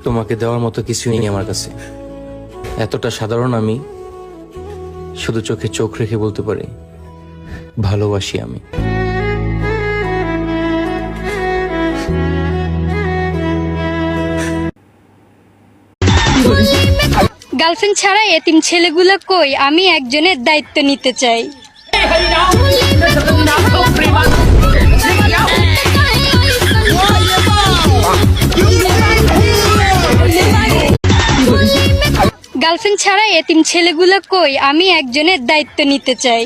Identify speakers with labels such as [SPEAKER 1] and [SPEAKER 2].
[SPEAKER 1] তোমাকে দেওয়ার মতো কিছুই নেই আমার কাছে। এতটা সাধারণ আমি, শুধু চোখে চোখ রেখে বলতে পারি ভালোবাসি আমি।
[SPEAKER 2] গার্লফ্রেন্ড ছাড়া এতিম ছেলেগুলো কই, আমি একজনের দায়িত্ব নিতে চাই। গার্লফ্রেন্ড ছাড়া এতিম ছেলেগুলো কই, আমি একজনের দায়িত্ব নিতে চাই।